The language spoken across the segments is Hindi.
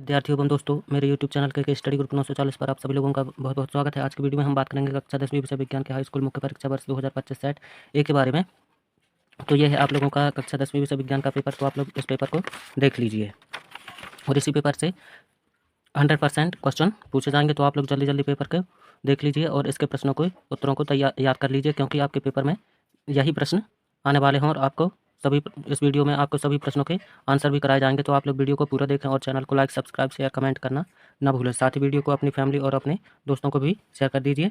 विद्यार्थियों एवं दोस्तों, मेरे YouTube चैनल के स्टडी ग्रुप 940 पर आप सभी लोगों का बहुत बहुत स्वागत है। आज की वीडियो में हम बात करेंगे कक्षा 10वीं विषय विज्ञान के हाई स्कूल मुख्य परीक्षा वर्ष 2025 सेट ए के बारे में। तो ये है आप लोगों का कक्षा 10वीं विषय विज्ञान का पेपर। तो आप लोग इस पेपर को देख लीजिए और इसी पेपर से 100% क्वेश्चन पूछे जाएंगे। तो आप लोग जल्दी जल्दी पेपर को देख लीजिए और इसके प्रश्नों को उत्तरों को याद कर लीजिए, क्योंकि आपके पेपर में यही प्रश्न आने वाले हैं और आपको सभी इस वीडियो में आपको सभी प्रश्नों के आंसर भी कराए जाएंगे। तो आप लोग वीडियो को पूरा देखें और चैनल को लाइक, सब्सक्राइब, शेयर, कमेंट करना ना भूलें। साथ ही वीडियो को अपनी फैमिली और अपने दोस्तों को भी शेयर कर दीजिए।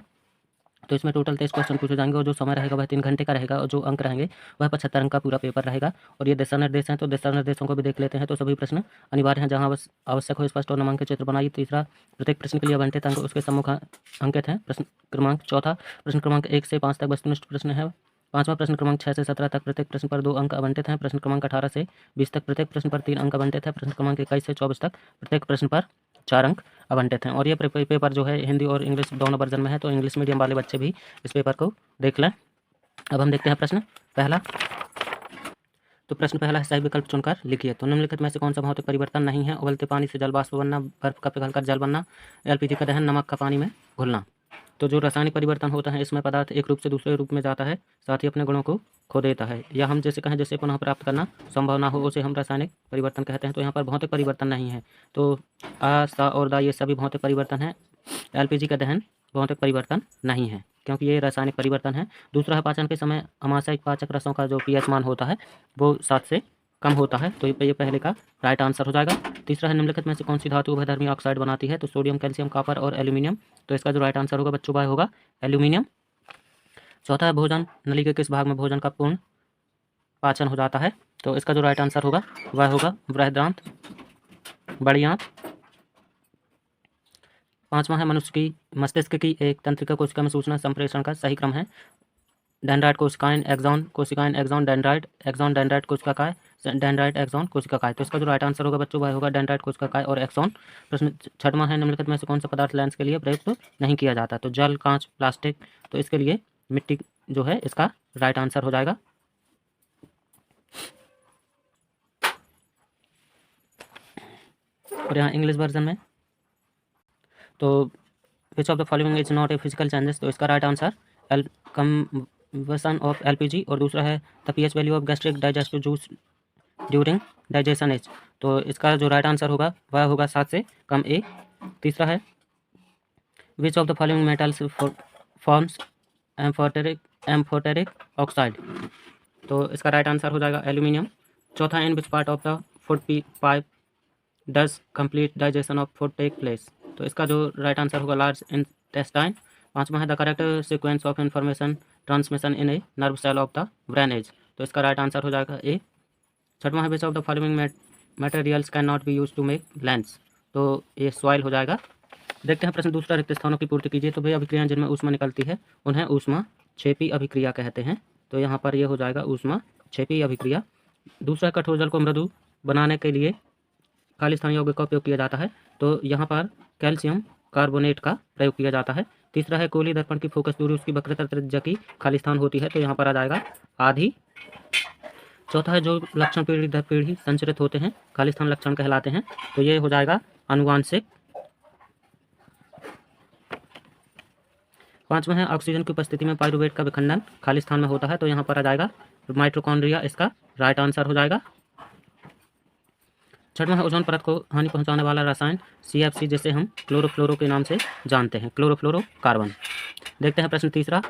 तो इसमें टोटल 23 क्वेश्चन पूछे जाएंगे और जो समय रहेगा वह 3 घंटे का रहेगा और जो अंक रहेंगे वह 75 अंक का पूरा पेपर रहेगा। और ये दिशा निर्देश हैं, तो दिशा निर्देशों को भी देख लेते हैं। तो सभी प्रश्न अनिवार्य हैं, जहाँ आवश्यक हो स्पष्ट और नामांकित चित्र बनाइए। तीसरा, प्रत्येक प्रश्न के लिए आवंटित अंक उसके सम्मुख अंकित हैं। प्रश्न क्रमांक चौथा, प्रश्न क्रमांक 1 से 5 तक वस्तुनिष्ठ प्रश्न है। पाँचवां, प्रश्न क्रमांक 6 से 17 तक प्रत्येक प्रश्न पर 2 अंक आवंटित हैं। प्रश्न क्रमांक 18 से 20 तक प्रत्येक प्रश्न पर 3 अंक आवंटित है। प्रश्न क्रमांक 21 से 24 तक प्रत्येक प्रश्न पर 4 अंक आवंटित हैं। और ये पेपर जो है हिंदी और इंग्लिश दोनों वर्जन में है, तो इंग्लिश मीडियम वाले बच्चे भी इस पेपर को देख लें। अब हम देखते हैं प्रश्न पहला। तो प्रश्न पहला है, सही विकल्प चुनकर लिखिए। तो निम्नलिखित में से कौन सा भौतिक परिवर्तन नहीं है? उबलते पानी से जल वाष्प बनना, बर्फ का पिघलकर जल बनना, एलपीजी का दहन, नमक का पानी में घुलना। तो जो रासायनिक परिवर्तन होता है, इसमें पदार्थ एक रूप से दूसरे रूप में जाता है, साथ ही अपने गुणों को खो देता है, या हम जैसे कहें जिसे पुनः प्राप्त करना संभव ना हो, उसे हम रासायनिक परिवर्तन कहते हैं। तो यहाँ पर भौतिक परिवर्तन नहीं है, तो आ, सा और दा ये सभी भौतिक परिवर्तन है। एलपीजी का दहन भौतिक परिवर्तन नहीं है, क्योंकि ये रासायनिक परिवर्तन है। दूसरा है, पाचन के समय अमाशय पाचक रसों का जो पीएच मान होता है वो 7 से कम होता है। तो ये पहले का राइट आंसर हो जाएगा। तीसरा है, निम्नलिखित में से कौन सी धातु उभयधर्मी ऑक्साइड बनाती है? तो सोडियम, कैल्शियम, कॉपर और एल्यूमिनियम। तो इसका जो राइट आंसर होगा बच्चों वह होगा एल्यूमिनियम। चौथा है, भोजन नली के किस भाग में भोजन का पूर्ण पाचन हो जाता है? तो इसका जो राइट आंसर होगा वह होगा बृहदांत, बड़ी आंत। पांचवा है, मनुष्य की मस्तिष्क की एक तंत्रिका कोशिका में सूचना संप्रेषण का सही क्रम है? डेंड्राइट कोशिकाएं, एक्सॉन कोशिकाएं, एक्सॉन डेंड्राइट, एक्सॉन डेंड्राइट कोशिकाएं, डेंड्राइट एक्सॉन कोशिकाएं। तो इसका जो राइट आंसर होगा बच्चों वह होगा डेंड्राइट कोशिकाएं और एक्सॉन। प्रश्न छठवां है, निम्नलिखित में से कौन सा पदार्थ लेंस के लिए प्रयुक्त नहीं किया जाता? तो जल, कांच, प्लास्टिक। तो इसके लिए मिट्टी जो है इसका राइट आंसर हो जाएगा। और यहाँ इंग्लिश वर्जन में, तो which of the following is not a physical changes? तो इसका right answer combustion of LPG. और दूसरा है, the pH value of gastric digestive juice during digestion as. तो इसका जो राइट आंसर होगा वह होगा 7 से कम ए। तीसरा है, which of the following metals forms amphoteric oxide? तो इसका राइट आंसर हो जाएगा एल्यूमिनियम। चौथा, in which part of the food pipe does complete digestion of food take place? तो इसका जो राइट आंसर होगा लार्ज इंटेस्टाइन। पांचवा है, the correct sequence of information transmission in a nerve cell of the brain is. तो इसका राइट आंसर हो जाएगा ए। छठवां है, which of the following materials can not be use to make lens? तो ये सॉइल हो जाएगा। देखते हैं प्रश्न दूसरा, रिक्त स्थानों की पूर्ति कीजिए। तो भाई अभिक्रियाएं जिनमें ऊष्मा निकलती है उन्हें ऊष्मा क्षेपी अभिक्रिया कहते हैं। तो यहाँ पर ये हो जाएगा ऊष्मा क्षेपी अभिक्रिया। दूसरा, कठोर जल को मृदु बनाने के लिए खालिस्तान यौगिक का उपयोग किया जाता है। तो यहाँ पर कैल्शियम कार्बोनेट का प्रयोग किया जाता है। तीसरा है, कोली दर्पण की फोकस दूरी उसकी वक्रता त्रिज्या की खालिस्तान होती है। तो यहाँ पर आ जाएगा आधी। चौथा है, जो लक्षण पीढ़ी दर पीढ़ी संचरित होते हैं खालिस्तान लक्षण कहलाते हैं। तो ये हो जाएगा आनुवांशिक। पांचवा है, ऑक्सीजन की उपस्थिति में पाइरुवेट का विखंडन खालिस्तान में होता है। तो यहाँ पर आ जाएगा माइटोकॉन्ड्रिया, इसका राइट आंसर हो जाएगा। छठवां है, ओजोन परत को हानि पहुंचाने वाला रसायन CFC, जिसे हम क्लोरोफ्लोरो के नाम से जानते हैं, क्लोरोफ्लोरोकार्बन। देखते हैं प्रश्न तीसरा।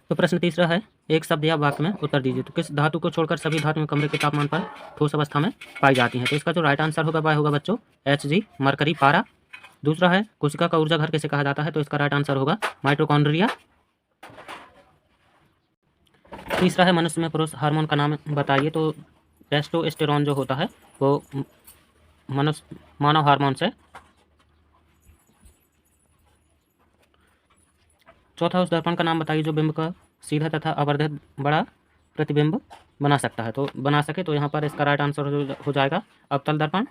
तो प्रश्न तीसरा है, एक शब्द या वाक्य में उत्तर दीजिए। तो किस धातु को छोड़कर सभी धातुएं कमरे के तापमान पर ठोस अवस्था में पाई जाती हैं? तो इसका जो राइट आंसर होगा वह होगा बच्चों Hg, मरकरी, पारा। दूसरा है, कोशिका का ऊर्जा घर किसे कहा जाता है? तो इसका राइट आंसर होगा माइटोकॉन्ड्रिया। तीसरा है, मनुष्य में पुरुष हार्मोन का नाम बताइए। तो टेस्टोस्टेरोन जो होता है वो मानव हार्मोन से। चौथा, उस दर्पण का नाम बताइए जो बिंब का सीधा तथा अवर्धित बड़ा प्रतिबिंब बना सकता है, तो बना सके। तो यहाँ पर इसका राइट आंसर हो जाएगा अवतल दर्पण।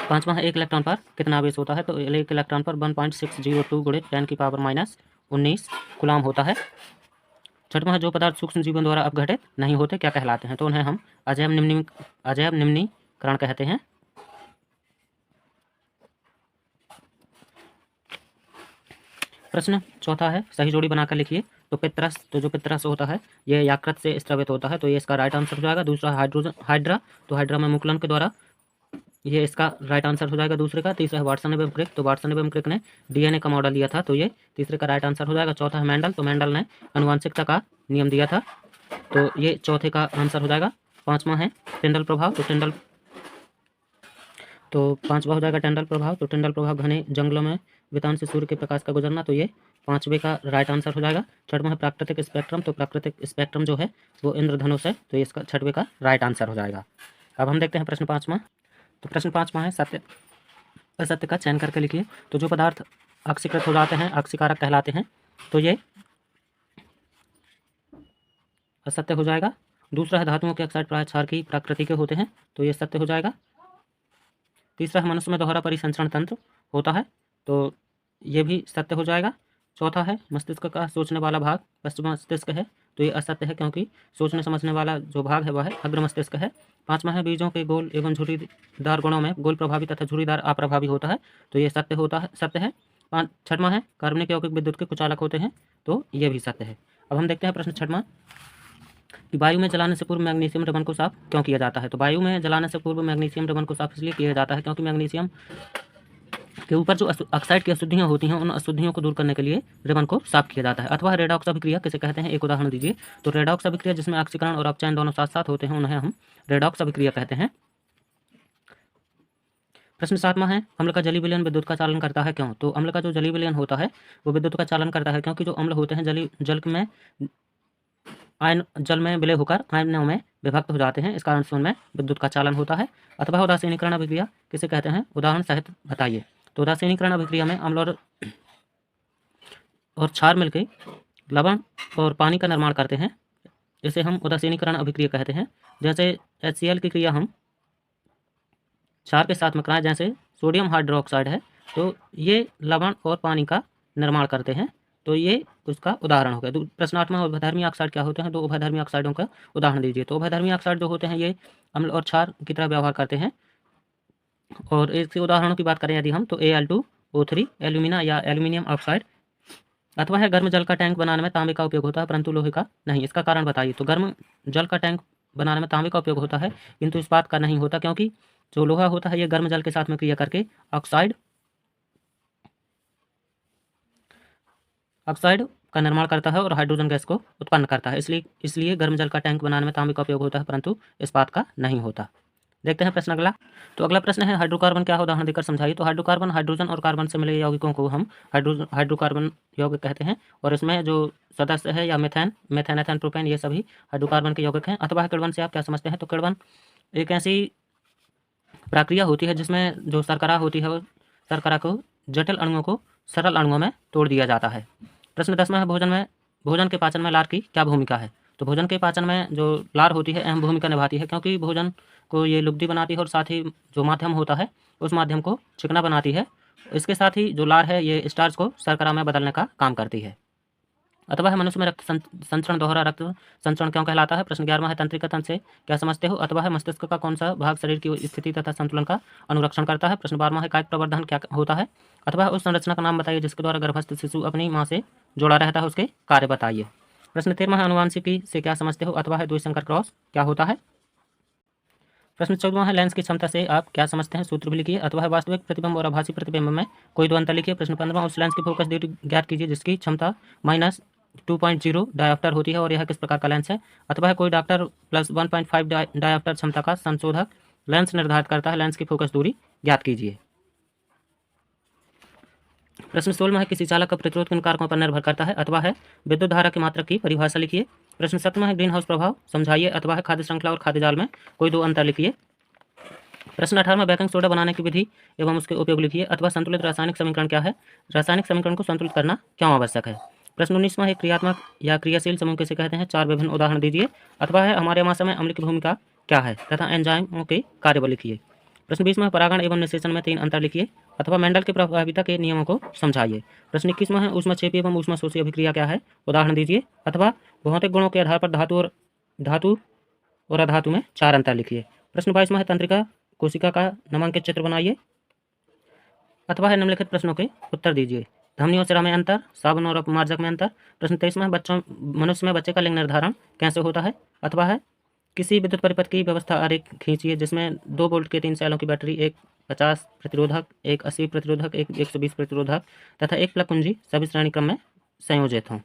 पांचवा है, एक इलेक्ट्रॉन पर कितना आवेश होता है? तो एक इलेक्ट्रॉन पर 1.602 गुणित 10⁻⁻19 कूलम होता है। छठवां है, जो पदार्थ सूक्ष्म जीवों द्वारा अपघटित नहीं होते क्या कहलाते हैं? तो उन्हें हम अजैव निम्नीकरण कहते हैं। प्रश्न चौथा है, सही जोड़ी बनाकर लिखिए। तो पितरस, तो जो पितरस होता है ये यकृत से स्रावित होता है, तो ये इसका राइट आंसर हो जाएगा। दूसरा हाइड्रोजन हाइड्रा, तो हाइड्रा में मुकुलन के द्वारा, ये इसका राइट आंसर हो जाएगा दूसरे का। तीसरा है वाटसन एवं क्रिक, तो वाटसन एवं क्रिक ने डीएनए का मॉडल लिया था, तो ये तीसरे का राइट आंसर हो जाएगा। चौथा है मेंडल, तो मेंडल ने आनुवंशिकता का नियम दिया था, तो ये चौथे का आंसर हो जाएगा। पाँचवा है टिंडल प्रभाव, तो पाँचवा हो जाएगा टिंडल प्रभाव। तो टिंडल प्रभाव घने जंगलों में वितान से सूर्य के प्रकाश का गुजरना, तो ये पाँचवें का राइट आंसर हो जाएगा। छठवां है प्राकृतिक स्पेक्ट्रम, तो प्राकृतिक स्पेक्ट्रम जो है वो इंद्रधनुष है, तो ये इसका छठवें का राइट आंसर हो जाएगा। अब हम देखते हैं प्रश्न पाँचवा। तो प्रश्न पाँचवा है, सत्य असत्य का चयन करके लिखिए। तो जो पदार्थ ऑक्सीकृत हो जाते हैं, ऑक्सीकारक कहलाते हैं, तो ये असत्य हो जाएगा। दूसरा है धातुओं के ऑक्साइड प्राय क्षार की प्रकृति के होते हैं, तो ये सत्य हो जाएगा। तीसरा है मनुष्य में दोहरा परिसंचरण तंत्र होता है, तो ये भी सत्य हो जाएगा। चौथा है मस्तिष्क का सोचने वाला भाग पश्चिम मस्तिष्क है, तो ये असत्य है क्योंकि सोचने समझने वाला जो भाग है वह है अग्र मस्तिष्क है। पाँचवा है बीजों के गोल एवं झुर्रीदार गुणों में गोल प्रभावी तथा झुर्रीदार अप्रभावी होता है, तो ये सत्य है। छठवां है कार्बनिक यौगिक विद्युत के कुचालक होते हैं, तो ये भी सत्य है। अब हम देखते हैं प्रश्न छठवां कि वायु में जलाने से पूर्व मैग्नीशियम रबन को साफ क्यों किया जाता है। तो वायु में जलाने से पूर्व मैग्नीशियम रबन को साफ इसलिए किया जाता है क्योंकि मैग्नीशियम के ऊपर जो ऑक्साइड की अशुद्धियाँ होती हैं, उन अशुद्धियों को दूर करने के लिए रिबन को साफ किया जाता है। अथवा रेडॉक्स अभिक्रिया किसे कहते हैं, एक उदाहरण दीजिए। तो रेडॉक्स अभिक्रिया जिसमें ऑक्सीकरण और अपचयन दोनों साथ साथ होते हैं, उन्हें हम रेडॉक्स अभिक्रिया कहते हैं। प्रश्न सातवां है, अम्ल का जलीय विलयन विद्युत का चालन करता है क्यों। तो अम्ल का जो जलीय विलयन होता है वो विद्युत का चालन करता है क्योंकि जो अम्ल होते हैं जल में विलय होकर आयनों में विभक्त हो जाते हैं, इस कारण से उनमें विद्युत का चालन होता है। अथवा उदासीनीकरण अभिक्रिया किसे कहते हैं, उदाहरण सहित बताइए। तो उदासीनीकरण अभिक्रिया में अम्ल और क्षार मिलकर लवण और पानी का निर्माण करते हैं, इसे हम उदासीनीकरण अभिक्रिया कहते हैं। जैसे HCl की क्रिया हम क्षार के साथ में कराएं, जैसे सोडियम हाइड्रोक्साइड है, तो ये लवण और पानी का निर्माण करते हैं, तो ये उसका उदाहरण हो गया। प्रश्न आठवां, उभयधर्मी ऑक्साइड क्या होते हैं। तो उभयधर्मी ऑक्साइडों का उदाहरण दीजिए। तो उभयधर्मी ऑक्साइड जो होते हैं ये अम्ल और क्षार की तरह व्यवहार करते हैं, और इसके उदाहरणों की बात करें यदि हम, तो Al2O3 एल्यूमिना या एल्यूमिनियम ऑक्साइड। अथवा है गर्म जल का टैंक बनाने में तांबे का उपयोग होता है परंतु लोहे का नहीं, इसका कारण बताइए। तो गर्म जल का टैंक बनाने में तांबे का उपयोग होता है किंतु इस बात का नहीं होता, क्योंकि जो लोहा होता है ये गर्म जल के साथ में क्रिया करके ऑक्साइड का निर्माण करता है और हाइड्रोजन गैस को उत्पन्न करता है, इसलिए गर्म जल का टैंक बनाने में तांबे का उपयोग होता है परंतु इस बात का नहीं होता। देखते हैं प्रश्न अगला। तो अगला प्रश्न है, हाइड्रोकार्बन क्या है, उदाहरण देकर समझाइए। तो हाइड्रोकार्बन हाइड्रोजन और कार्बन से मिले यौगिकों को हम हाइड्रोकार्बन यौगिक कहते हैं, और इसमें जो सदस्य है या मीथेन, एथेन, प्रोपेन, ये सभी हाइड्रोकार्बन के यौगिक हैं। अथवा किण्वन से आप क्या समझते हैं। तो किण्वन एक ऐसी प्रक्रिया होती है जिसमें जो शर्करा होती है वो शर्करा को जटिल अणुओं को सरल अणुओं में तोड़ दिया जाता है। प्रश्न 10वां है, भोजन के पाचन में लार की क्या भूमिका है। तो भोजन के पाचन में जो लार होती है अहम भूमिका निभाती है, क्योंकि भोजन को ये लुब्धि बनाती है और साथ ही जो माध्यम होता है उस माध्यम को चिकना बनाती है। इसके साथ ही जो लार है ये स्टार्च को शर्करा में बदलने का काम करती है। अथवा है मनुष्य में रक्त संचरण दोहरा रक्त संचरण क्यों कहलाता है। प्रश्न 11वां है, तंत्रिका तंत्र से क्या समझते हो। अथवा है मस्तिष्क का कौन सा भाग शरीर की स्थिति तथा संतुलन का अनुरक्षण करता है। प्रश्न 12वां है, कायिक प्रवर्धन क्या होता है। अथवा उस संरचना का नाम बताइए जिसके द्वारा गर्भस्थ शिशु अपनी माँ से जुड़ा रहता है, उसके कार्य बताइए। प्रश्न 13वां है, अनुवांशिकी से क्या समझते हो। अथवा है द्विसंकर क्रॉस क्या होता है। प्रश्न 14वां है, लेंस की क्षमता से आप क्या समझते हैं, सूत्र भी लिखिए। अथवा है वास्तविक प्रतिबिंब और आभासी प्रतिबिंब में कोई दो अंतर लिखिए। प्रश्न 15वां, उस लेंस की फोकस ड्यूटी ज्ञात कीजिए जिसकी क्षमता -2.0 डायोप्टर होती है और यह किस प्रकार का लेंस है। अथवा है कोई डॉक्टर +1.5 डायोप्टर क्षमता का संशोधक लेंस निर्धारित करता है, लेंस की फोकस दूरी ज्ञात कीजिए। प्रश्न 16 है, किसी चालक का प्रतिरोध किन कारकों पर निर्भर करता है। अथवा है विद्युत धारा की मात्रा की परिभाषा लिखिए। प्रश्न 17 है, ग्रीन हाउस प्रभाव समझाइए। अथवा है खाद्य श्रृंखला और खाद्य जाल में कोई दो अंतर लिखिए। प्रश्न 18 बेकिंग सोडा बनाने की विधि एवं उसके उपयोग लिखिए। अथवा संतुलित रासायनिक समीकरण क्या है, रासायनिक समीकरण को संतुलित करना क्यों आवश्यक है। प्रश्न 19वां है, क्रियात्मक या क्रियाशील समूह किसे कहते हैं, चार विभिन्न उदाहरण दीजिए। अथवा है हमारे आमाशय में अम्ल की भूमिका क्या है तथा एंजाइमों के कार्य लिखिए। प्रश्न 20वां है, परागण एवं निषेचन में तीन अंतर लिखिए। अथवा मेंडल के प्रभाविता के नियमों को समझाइए। प्रश्न 21वां है, ऊष्माक्षेपी एवं ऊष्माशोषी अभिक्रिया क्या है, उदाहरण दीजिए। अथवा भौतिक गुणों के आधार पर धातु और अधातु में चार अंतर लिखिए। प्रश्न 22वां है, तंत्रिका कोशिका का नामांकित चित्र बनाइए। अथवा है निम्नलिखित प्रश्नों के उत्तर दीजिए। धमनियों सिरा में अंतर, साबुन और अपमार्जक में अंतर। प्रश्न 23वां, मनुष्य में बच्चे का लिंग निर्धारण कैसे होता है? अथवा है किसी विद्युत परिपथ की व्यवस्था आरेख खींचिए जिसमें 2 वोल्ट के 3 सेलों की बैटरी, एक 50 प्रतिरोधक, एक 80 प्रतिरोधक, एक 120 प्रतिरोधक तथा एक प्लग कुंजी सभी श्रेणी क्रम में संयोजित हों।